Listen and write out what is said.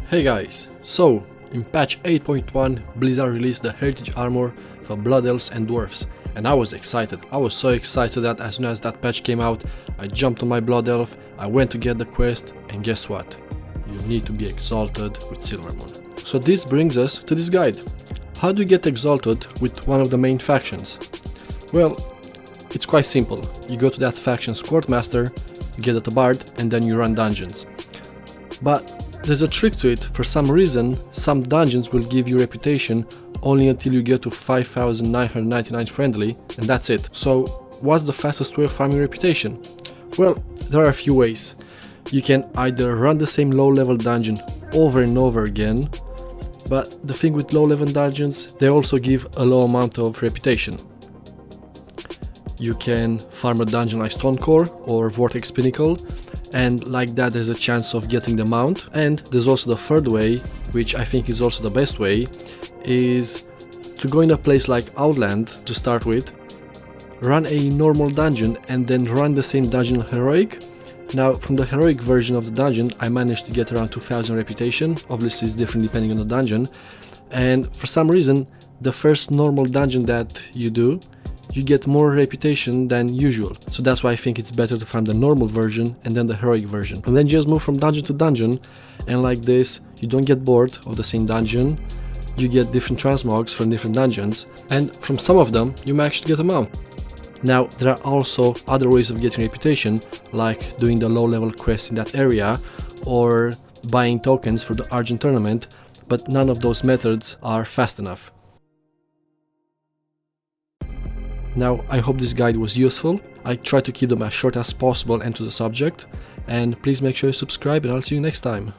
Hey guys, so in patch 8.1 Blizzard released the heritage armor for blood elves and dwarfs, and I was excited. I was so excited that as soon as that patch came out, I jumped on my blood elf, I went to get the quest, and guess what? You need to be exalted with Silvermoon. So this brings us to this guide. How do you get exalted with one of the main factions? Well, it's quite simple. You go to that faction's courtmaster, you get at a bard, and then you run dungeons. But there's a trick to it. For some reason, some dungeons will give you reputation only until you get to 5,999 friendly, and that's it. So what's the fastest way of farming reputation? Well, there are a few ways. You can either run the same low level dungeon over and over again, but the thing with low level dungeons, they also give a low amount of reputation. You can farm a dungeon like Stonecore or Vortex Pinnacle, and like that there's a chance of getting the mount. And there's also the third way, which I think is also the best way, is to go in a place like Outland to start with, run a normal dungeon and then run the same dungeon heroic. Now from the heroic version of the dungeon I managed to get around 2000 reputation. Obviously it's different depending on the dungeon, and for some reason the first normal dungeon that you do, you get more reputation than usual. So that's why I think it's better to farm the normal version and then the heroic version. And then just move from dungeon to dungeon, and like this you don't get bored of the same dungeon. You get different transmogs from different dungeons, and from some of them you may actually get a mount. Now there are also other ways of getting reputation, like doing the low level quests in that area or buying tokens for the Argent tournament, but none of those methods are fast enough. Now, I hope this guide was useful. I try to keep them as short as possible and to the subject. And please make sure you subscribe, and I'll see you next time.